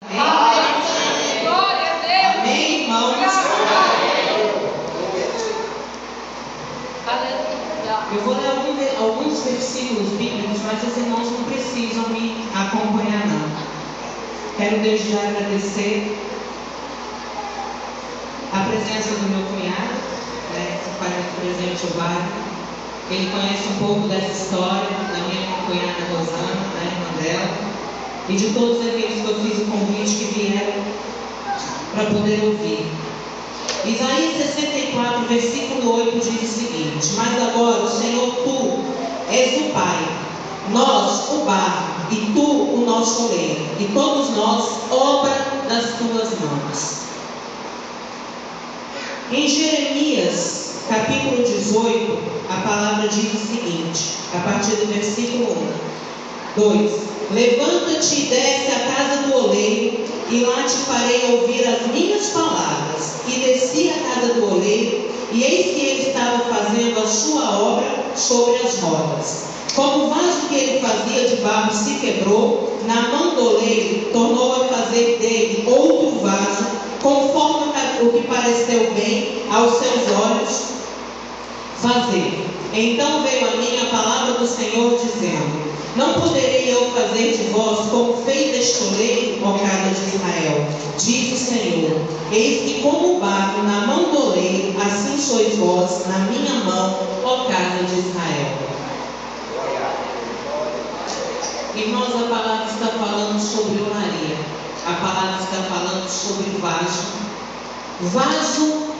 Amém? Glória a Deus. Amém, irmãos? Aleluia. Eu vou ler alguns versículos bíblicos, mas os irmãos não precisam me acompanhar, não. Quero desde já agradecer a presença do meu cunhado, que faz aqui presente o bairro. Ele conhece um pouco dessa história, da minha cunhada Rosana, da irmã dela, e de todos aqueles que eu fiz o convite que vieram para poder ouvir. Isaías 64, versículo 8 diz o seguinte: mas agora, o Senhor, tu és o Pai, nós o barro, e tu o nosso oleiro, e todos nós obra das tuas mãos. Em Jeremias, capítulo 18, a palavra diz o seguinte, a partir do versículo 2: levanta-te e desce à casa do oleiro, e lá te farei ouvir as minhas palavras. E desci à casa do oleiro, e eis que ele estava fazendo a sua obra sobre as rodas. Como o vaso que ele fazia de barro se quebrou, na mão do oleiro tornou a fazer dele outro vaso, conforme o que pareceu bem aos seus olhos fazer. Então veio a mim a palavra do Senhor, dizendo: não poderei eu fazer de vós como fez este oleiro, ó casa de Israel? Diz o Senhor: eis que como o barro na mão do oleiro, assim sois vós na minha mão, ó casa de Israel. Irmãos, a palavra está falando sobre olaria. A palavra está falando sobre vaso. Vaso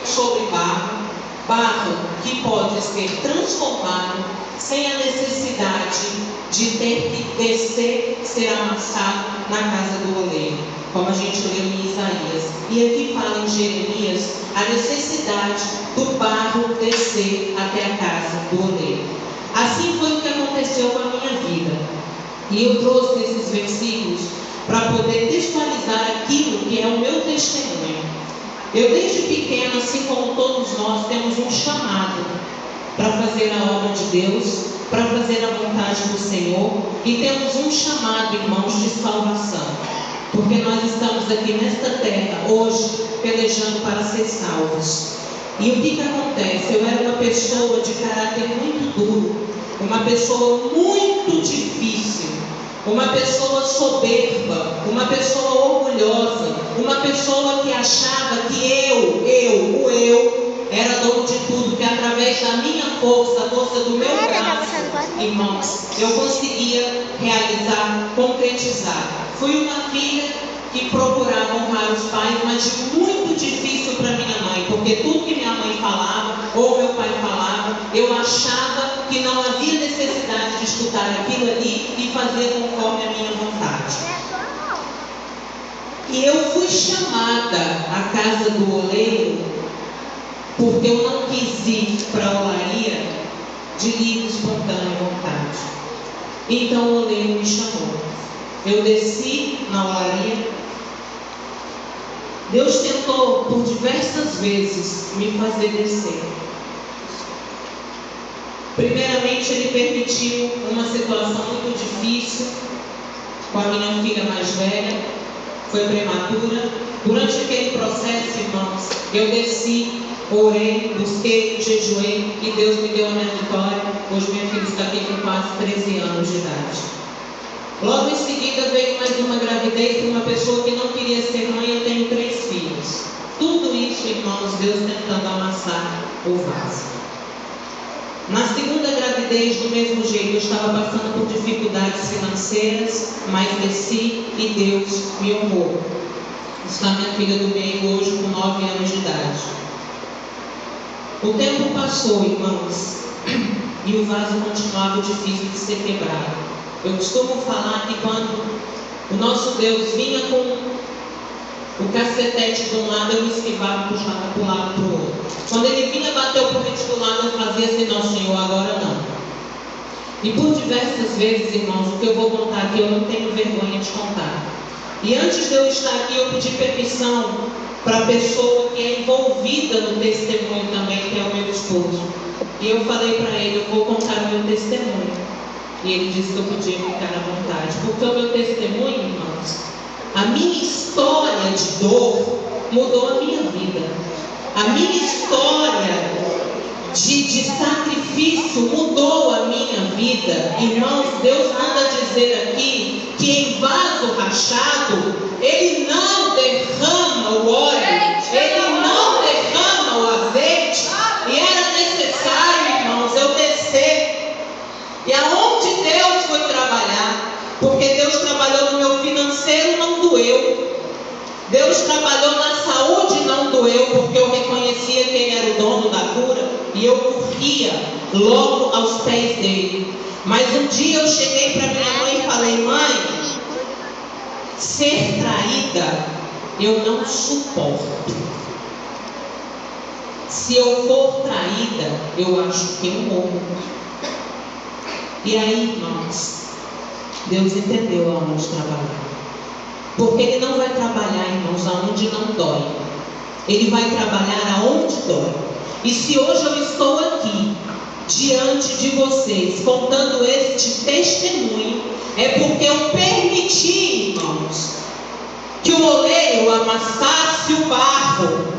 sobre barro. Barro que pode ser transformado sem a necessidade de ter que descer, ser amassado na casa do oleiro, como a gente leu em Isaías. E aqui fala em Jeremias a necessidade do barro descer até a casa do oleiro. Assim foi o que aconteceu com a minha vida. E eu trouxe esses versículos para poder textualizar aquilo que é o meu testemunho. Eu desde pequeno, assim como todos nós, temos um chamado para fazer a obra de Deus, para fazer a vontade do Senhor, e temos um chamado, irmãos, de salvação, porque nós estamos aqui nesta terra hoje pelejando para ser salvos. E o que acontece? Eu era uma pessoa de caráter muito duro, uma pessoa muito difícil, uma pessoa soberba, uma pessoa orgulhosa, uma pessoa que achava que eu era dono de tudo, que através da minha força, a força do meu braço, irmãos, eu conseguia realizar, concretizar. Fui uma filha que procurava honrar os pais, mas muito difícil para minha mãe, porque tudo que minha mãe falava, ou meu pai falava, eu achava que não havia necessidade de escutar aquilo ali e fazer conforme a minha vontade. E eu fui chamada à casa do oleiro porque eu não quis ir para a olaria de livre, espontânea vontade. Então o oleiro me chamou. Eu desci na olaria. Deus tentou por diversas vezes me fazer descer. Primeiramente, Ele permitiu uma situação muito difícil com a minha filha mais velha, foi prematura. Durante aquele processo, irmãos, eu desci, orei, busquei, jejuei, e Deus me deu a minha vitória. Hoje minha filha está aqui com quase 13 anos de idade. Logo em seguida veio mais uma gravidez de uma pessoa que não queria ser mãe. Eu tenho 3 filhos. Tudo isso, irmãos, Deus tentando amassar o vaso. Na segunda gravidez, do mesmo jeito, eu estava passando por dificuldades financeiras, mas desci e Deus me honrou. Está minha filha do meio hoje com 9 anos de idade. O tempo passou, irmãos, e o vaso continuava difícil de ser quebrado. Eu costumo falar que quando o nosso Deus vinha com o cacetete de um lado, eu me esquivava e puxava para o lado para o outro. Quando ele vinha bater o corrente do lado, eu fazia assim: não, Senhor, agora não. E por diversas vezes, irmãos, o que eu vou contar aqui, eu não tenho vergonha de contar. E antes de eu estar aqui, eu pedi permissão para a pessoa que é envolvida no testemunho também, que é o meu esposo. E eu falei para ele: eu vou contar o meu testemunho. E ele disse que eu podia ficar à vontade, porque o meu testemunho, irmãos, A minha história de dor mudou a minha vida. A minha história de sacrifício mudou a minha vida. Irmãos, Deus manda dizer aqui que em vaso rachado Ele não derrama o óleo, Ele não derrama o azeite. E era necessário, irmãos, eu descer. E aonde Deus foi trabalhar? Porque Deus trabalhou no meu financeiro, não doeu. Deus trabalhou na saúde, não doeu, porque eu reconhecia que Ele era o dono da cura e eu corria logo aos pés dele. Mas um dia eu cheguei para minha mãe e falei: mãe, ser traída eu não suporto. Se eu for traída, eu acho que eu morro. E aí, irmãos, Deus entendeu aonde trabalhar. Porque Ele não vai trabalhar, irmãos, aonde não dói. Ele vai trabalhar aonde dói. E se hoje eu estou aqui, diante de vocês, contando este testemunho, é porque eu permiti, irmãos, que o oleiro amassasse o barro.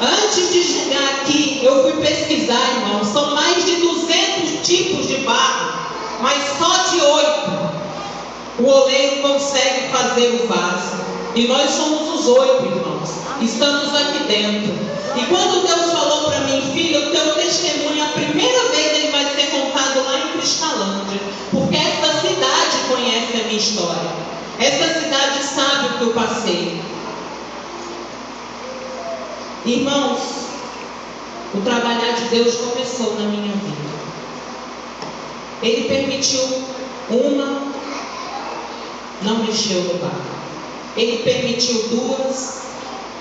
Antes de chegar aqui, eu fui pesquisar, irmãos, são mais de 200 tipos de barro, mas só de 8 o oleiro consegue fazer o vaso. E nós somos os 8, irmãos. Estamos aqui dentro. E quando Deus falou para mim: filho, o teu testemunho, a primeira vez ele vai ser contado lá em Cristalândia. Porque essa cidade conhece a minha história. Essa cidade sabe o que eu passei. Irmãos, o trabalhar de Deus começou na minha vida. Ele permitiu uma, não mexeu no barro. Ele permitiu 2,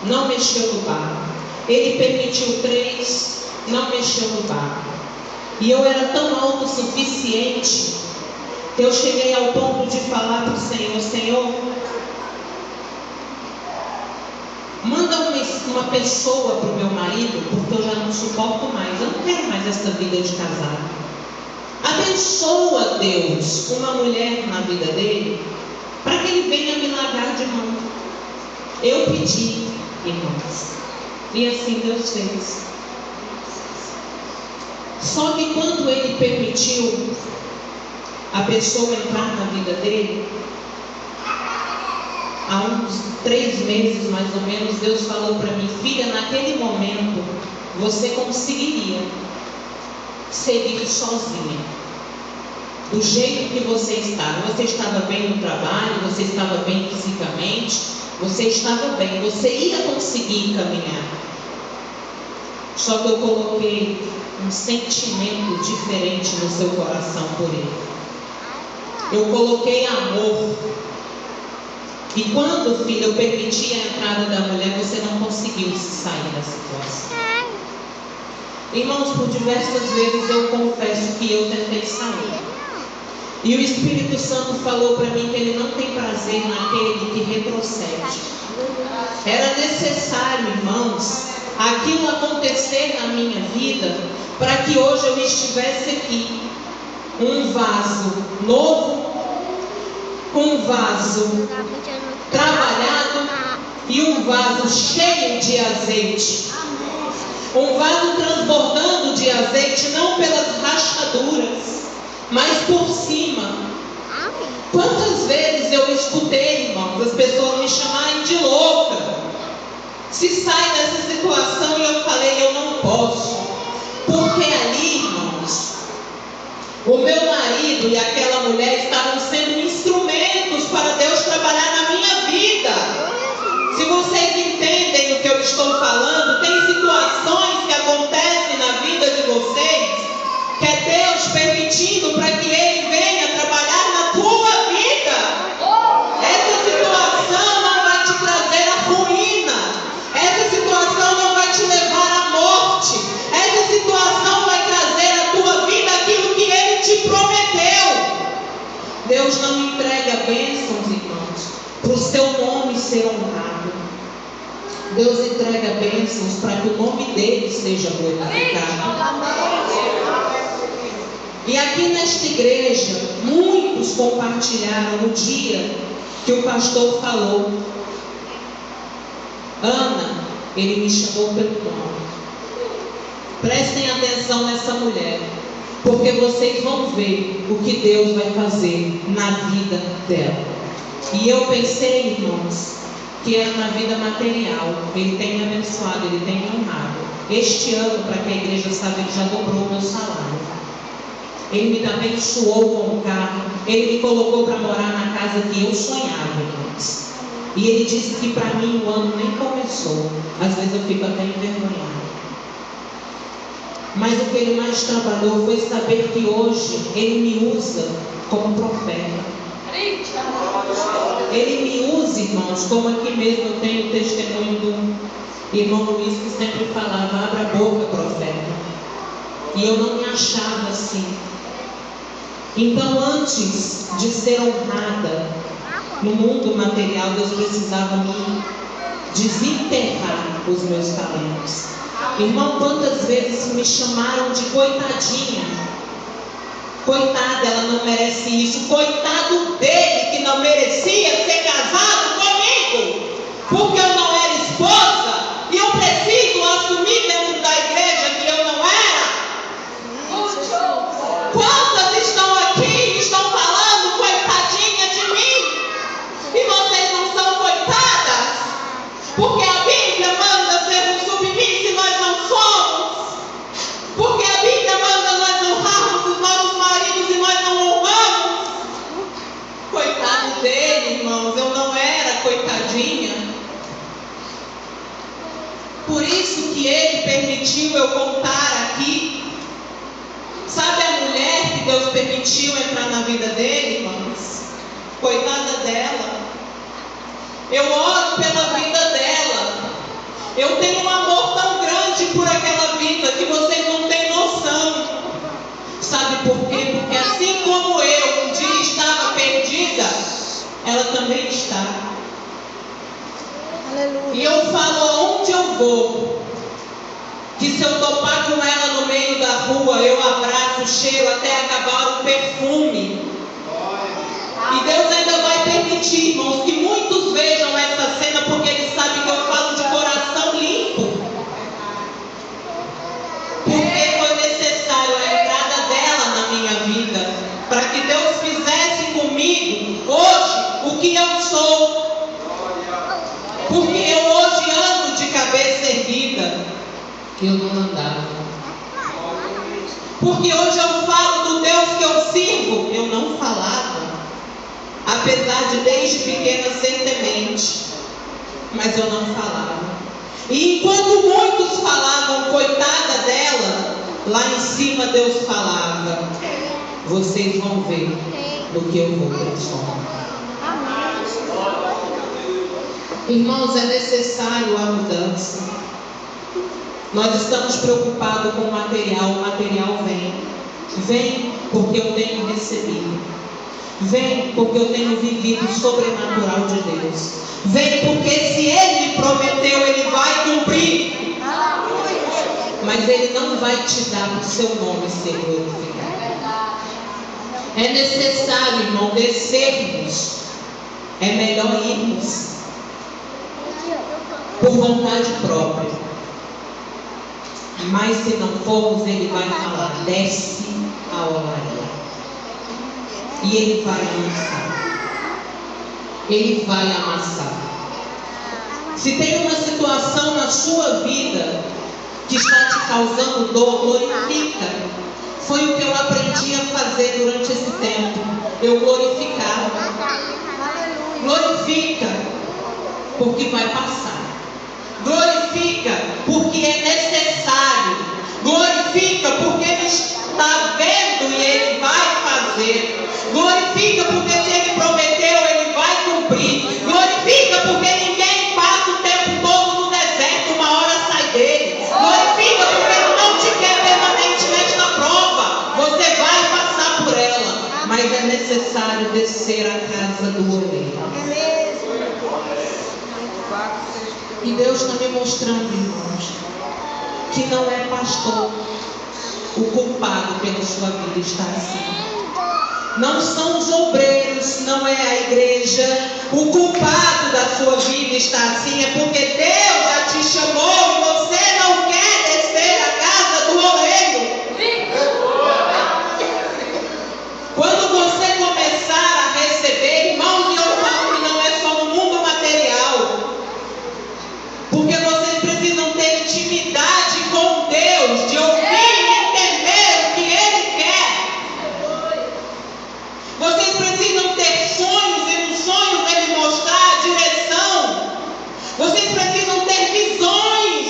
não mexeu no barro. Ele permitiu 3, não mexeu no barro. E eu era tão autossuficiente que eu cheguei ao ponto de falar para o Senhor: Senhor, manda uma pessoa para o meu marido, porque eu já não suporto mais. Eu não quero mais essa vida de casado. Abençoa, Deus, uma mulher na vida dele, para que ele venha me largar de mão. Eu pedi, irmãos, e assim Deus fez. Só que quando ele permitiu a pessoa entrar na vida dele, há uns 3 meses mais ou menos, Deus falou para mim: filha, naquele momento você conseguiria seguir sozinha, do jeito que você estava. Você estava bem no trabalho, você estava bem fisicamente, você estava bem, você ia conseguir caminhar. Só que eu coloquei um sentimento diferente no seu coração por ele. Eu coloquei amor. E quando, filho, eu permiti a entrada da mulher, você não conseguiu se sair da situação. Irmãos, por diversas vezes eu confesso que eu tentei sair. E o Espírito Santo falou para mim que Ele não tem prazer naquele que retrocede. Era necessário, irmãos, aquilo acontecer na minha vida para que hoje eu estivesse aqui, um vaso novo, com um vaso trabalhado e um vaso cheio de azeite. Um vaso transbordando de azeite, não pelas rachaduras, mas por cima. Quantas vezes eu escutei, irmãos, as pessoas me chamarem de louca. Se sai dessa situação, e eu falei: eu não posso. Porque ali, irmãos, o meu marido e aquela mulher estavam sendo instrumentos para Deus trabalhar na minha vida. Se vocês entendem o que eu estou falando, tem situações que acontecem na vida de vocês, que é Deus permitindo para que Ele venha trabalhar na tua vida. Essa situação não vai te trazer a ruína. Essa situação não vai te levar à morte. Essa situação vai trazer à tua vida aquilo que Ele te prometeu. Deus não entrega bênçãos, irmãos, para o seu nome ser honrado. Deus entrega bênçãos para que o nome dele seja glorificado. E aqui nesta igreja, muitos compartilharam o dia que o pastor falou. Ana, ele me chamou pelo nome. Prestem atenção nessa mulher, porque vocês vão ver o que Deus vai fazer na vida dela. E eu pensei, irmãos, que era na vida material. Ele tem me abençoado, ele tem me honrado. Este ano, para que a igreja saiba, ele já dobrou o meu salário. Ele me abençoou com um carro. Ele me colocou para morar na casa que eu sonhava, irmãos. E ele disse que para mim o ano nem começou. Às vezes eu fico até envergonhada. Mas o que ele mais trabalhou foi saber que hoje ele me usa como profeta. Ele me usa, irmãos, como aqui mesmo eu tenho o testemunho do irmão Luiz, que sempre falava: abra a boca, profeta. E eu não me achava assim. Então, antes de ser honrada no mundo material, Deus precisava me desenterrar os meus talentos. Irmão, quantas vezes me chamaram de coitadinha? Coitada, ela não merece isso. Coitado dele, que não merecia ser casado comigo, porque eu não era esposa e eu preciso assumir dentro da igreja que eu não era. Quantas estão aqui e estão falando coitadinha de mim? E vocês não são coitadas? Porque a Bíblia manda sermos submissos e nós não somos. Porque a Bíblia manda nós honrarmos os nossos maridos e nós não honramos. Coitado dele, irmãos, eu não era coitadinha. Por isso que ele permitiu eu contar aqui. Sabe a mulher que Deus permitiu entrar na vida dele, irmãos? Coitada dela. Eu oro pela vida dela. Eu tenho um amor tão grande por aquela vida que vocês não têm noção. Sabe por quê? Porque assim como eu um dia estava perdida, ela também está. Aleluia. E eu falo aonde eu vou, que se eu topar com ela no meio da rua, eu abraço, cheiro até acabar o perfume. E Deus ainda vai permitir, irmãos, que muitos vejam essa cena, porque Ele sabe que eu falo de coração limpo. Porque foi necessário a entrada dela na minha vida, para que Deus fizesse comigo hoje o que eu sou. Porque eu hoje ando de cabeça erguida, que eu não andava. Porque hoje eu falo do Deus que eu sirvo, eu não falava. Apesar de desde pequena ser temente, mas eu não falava. E enquanto muitos falavam coitada dela, lá em cima Deus falava: vocês vão ver no que eu vou transformar. Irmãos, é necessário a mudança. Nós estamos preocupados com o material vem. Vem porque eu tenho recebido. Vem porque eu tenho vivido o sobrenatural de Deus. Vem porque se Ele me prometeu, Ele vai cumprir. Mas Ele não vai te dar o seu nome ser glorificado. É necessário, irmão, descermos. É melhor irmos por vontade própria. Mas se não formos, Ele vai falar: desce a olaria. E Ele vai amassar. Ele vai amassar. Se tem uma situação na sua vida que está te causando dor, glorifica. Foi o que eu aprendi a fazer durante esse tempo. Eu glorificava. Glorifica, porque vai passar. Glorifica, porque é necessário. Glorifica, porque Ele está vendo e Ele vai fazer. Glorifica, porque se Ele prometeu, Ele vai cumprir. Glorifica, porque ninguém passa o tempo todo no deserto, uma hora sai dele. Glorifica, porque Ele não te quer permanente nesta prova. Você vai passar por ela, mas é necessário descer a casa do oleiro. E Deus está me mostrando, irmãos, que não é pastor o culpado pela sua vida estar assim. Não são os obreiros, não é a igreja. O culpado da sua vida está assim, é porque Deus já te chamou e você não quer descer a casa do oleiro. Quando você começar a receber, irmãos, e eu falo que não é só no mundo material, porque vocês precisam ter intimidade com Deus, de ouvir e entender o que Ele quer. Vocês precisam ter sonhos e no sonho Ele mostrar a direção. Vocês precisam ter visões,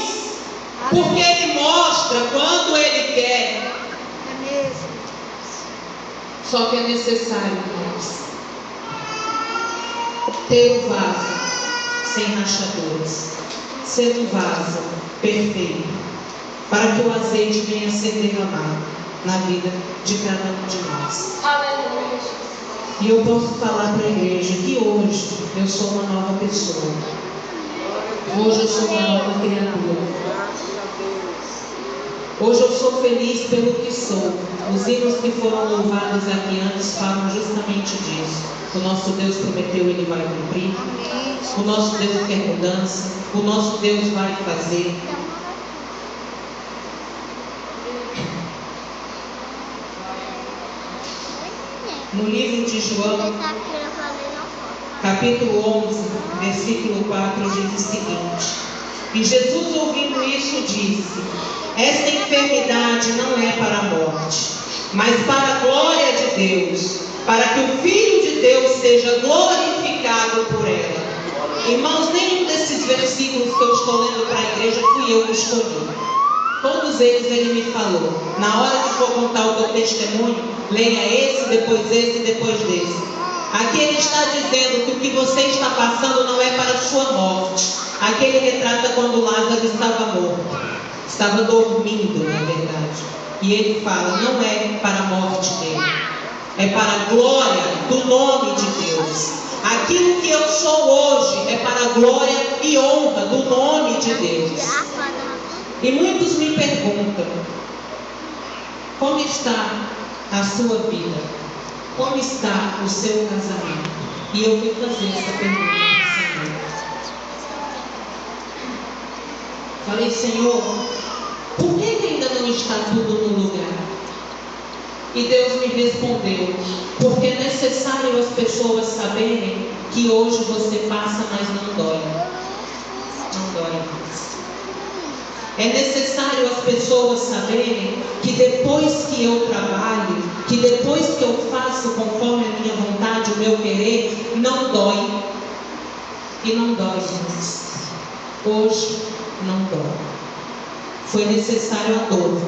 porque Ele mostra quando Ele quer. Só que é necessário, irmãos, ter um vaso sem rachaduras, ser um vaso perfeito, para que o azeite venha a ser derramado na vida de cada um de nós. E eu posso falar para a igreja que hoje eu sou uma nova pessoa. Hoje eu sou uma nova criatura. Hoje eu sou feliz pelo que sou. Os hinos que foram louvados aqui antes falam justamente disso. O nosso Deus prometeu, Ele vai cumprir. O nosso Deus quer mudança. O nosso Deus vai fazer. No livro de João, capítulo 11, versículo 4, diz o seguinte: e Jesus, ouvindo isso, disse: esta enfermidade não é para a morte, mas para a glória de Deus, para que o Filho de Deus seja glorificado por ela. Irmãos, nenhum desses versículos que eu estou lendo para a igreja fui eu que escolhi. Todos eles Ele me falou. Na hora que for contar o teu testemunho, leia esse, depois desse. Aqui Ele está dizendo que o que você está passando não é para a sua morte. Aqui Ele retrata quando Lázaro estava morto. Estava dormindo, na verdade. E Ele fala, não é para a morte dele. É para a glória do nome de Deus. Aquilo que eu sou hoje é para a glória e honra do nome de Deus. E muitos me perguntam, como está a sua vida? Como está o seu casamento? E eu vim fazer essa pergunta para o Senhor. Falei, Senhor, por que ainda não está tudo no lugar? E Deus me respondeu, porque é necessário as pessoas saberem que hoje você passa, mas não dói. Não dói mais. É necessário as pessoas saberem que depois que eu trabalho, que depois que eu faço conforme a minha vontade, o meu querer, não dói. E não dói mais. Hoje não dói. Foi necessário a dor.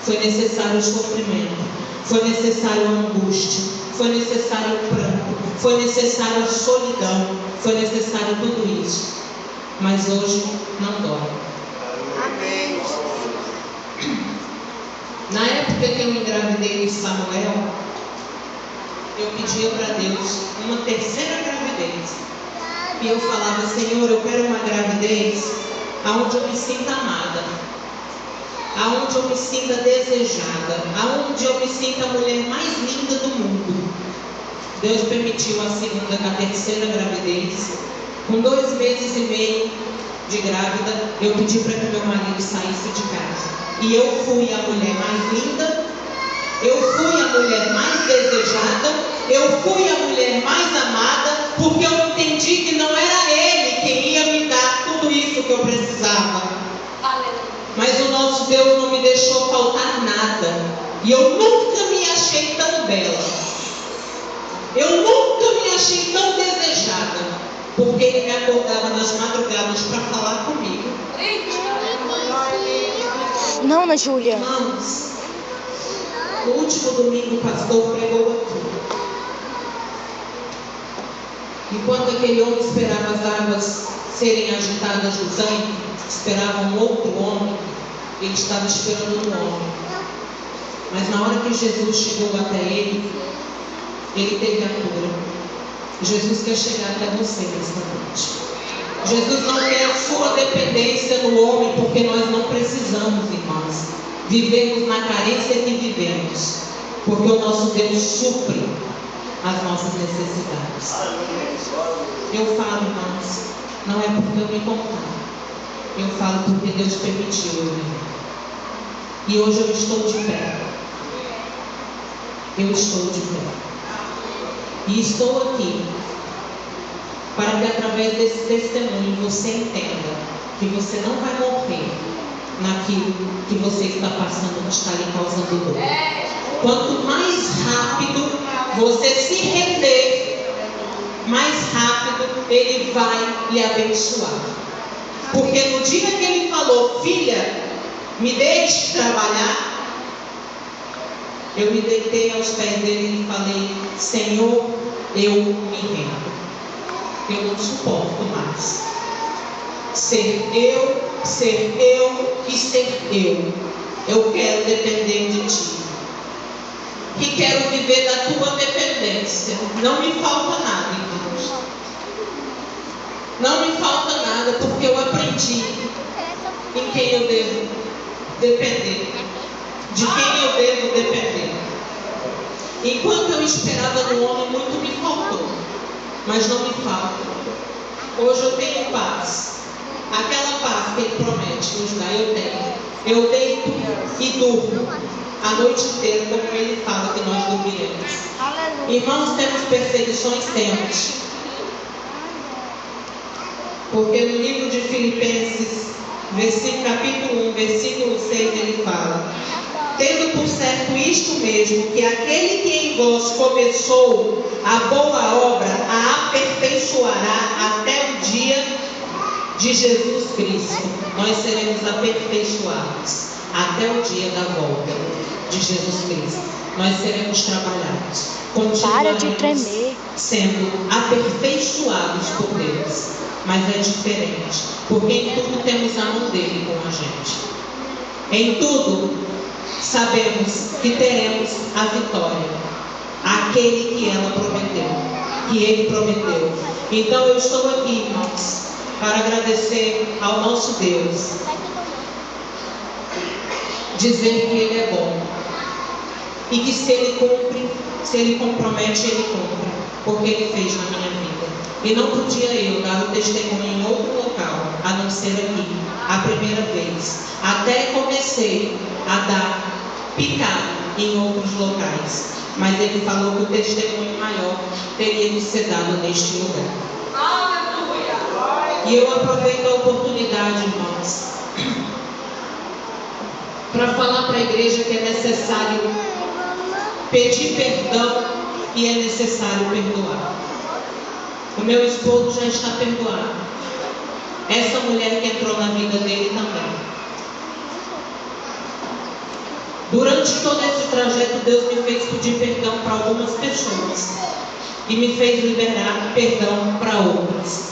Foi necessário o sofrimento. Foi necessário a angústia. Foi necessário o pranto. Foi necessário a solidão. Foi necessário tudo isso. Mas hoje não dói. Amém. Na época que eu engravidei de Samuel, eu pedia para Deus uma terceira gravidez. E eu falava, Senhor, eu quero uma gravidez aonde eu me sinta amada, aonde eu me sinta desejada, aonde eu me sinta a mulher mais linda do mundo. Deus permitiu a segunda, a terceira gravidez. Com 2 meses e meio de grávida, eu pedi para que meu marido saísse de casa. E eu fui a mulher mais linda, eu fui a mulher mais desejada, eu fui a mulher mais amada, porque eu entendi que não era Ele quem ia me dar tudo isso que eu precisava. Mas o nosso Deus não me deixou faltar nada. E eu nunca me achei tão bela. Eu nunca me achei tão desejada. Porque Ele me acordava nas madrugadas para falar comigo. Não, Ana Júlia. Irmãos, no último domingo o pastor pregou aqui. Enquanto aquele homem esperava as águas serem agitadas do tanque, esperava um outro homem, ele estava esperando um homem. Mas na hora que Jesus chegou até ele teve a cura. Jesus quer chegar até você nesta noite. Jesus não quer a sua dependência no homem, porque nós não precisamos, irmãos, vivermos na carência que vivemos. Porque o nosso Deus supre as nossas necessidades. Eu falo, irmãos, não é porque eu me contar. Eu falo porque Deus permitiu eu viver. E hoje eu estou de pé. Eu estou de pé. E estou aqui para que através desse testemunho você entenda que você não vai morrer naquilo que você está passando, que está lhe causando dor. Quanto mais rápido você se render, mais rápido Ele vai lhe abençoar. Porque no dia que Ele falou, filha, me deixe trabalhar, eu me deitei aos pés dele e falei, Senhor, eu me rendo. Eu não suporto mais ser eu e ser eu. Eu quero depender de Ti. E quero viver da Tua dependência. Não me falta nada, irmãos. Não me falta nada, porque eu aprendi em quem eu devo depender. De quem eu devo depender. Enquanto eu esperava no homem, muito me faltou. Mas não me falta. Hoje eu tenho paz. Aquela paz que Ele promete nos dar, eu tenho. Eu deito e durmo a noite inteira, como Ele fala que nós dormiremos. Irmãos, temos perseguições? Temos. Porque no livro de Filipenses, capítulo 1, versículo 6, ele fala: tendo por certo isto mesmo, que aquele que em vós começou a boa obra, a aperfeiçoará até o dia de Jesus Cristo. Nós seremos aperfeiçoados até o dia da volta de Jesus Cristo. Nós seremos trabalhados. Continuaremos sendo aperfeiçoados por Deus. Mas é diferente, porque em tudo temos a mão dele com a gente. Em tudo sabemos que teremos a vitória, aquele que ela prometeu, que Ele prometeu. Então eu estou aqui, irmãos, para agradecer ao nosso Deus, dizer que Ele é bom e que se Ele cumpre, se Ele compromete, Ele cumpre, porque Ele fez na minha vida. E não podia eu dar o testemunho em outro local, a não ser aqui, a primeira vez. Até comecei a dar picado em outros locais, mas Ele falou que o testemunho maior teria de ser dado neste lugar. E eu aproveito a oportunidade, irmãos, para falar para a igreja que é necessário pedir perdão e é necessário perdoar. O meu esposo já está perdoado. Essa mulher que entrou na vida dele também. Durante todo esse trajeto, Deus me fez pedir perdão para algumas pessoas e me fez liberar perdão para outras.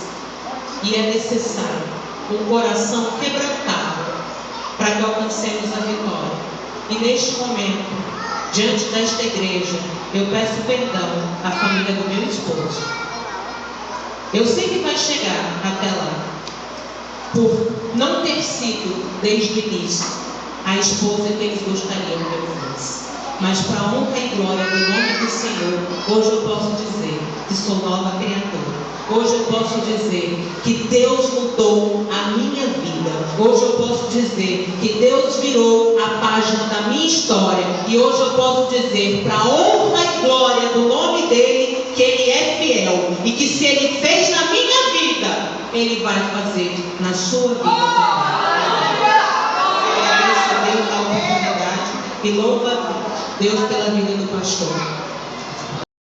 E é necessário um coração quebrantado para que alcancemos a vitória. E neste momento, diante desta igreja, eu peço perdão à família do meu esposo. Eu sei que vai chegar até lá, por não ter sido, desde o início, a esposa que eles gostariam que eu fosse. Mas para a honra e glória do nome do Senhor, hoje eu posso dizer que sou nova criatura. Hoje eu posso dizer que Deus mudou a minha vida. Hoje eu posso dizer que Deus virou a página da minha história. E hoje eu posso dizer, para a honra e glória do nome dEle, que Ele é fiel. E que se Ele fez na minha vida, Ele vai fazer na sua vida também. Eu agradeço a Deus pela oportunidade e louvo a Deus pela vida do pastor.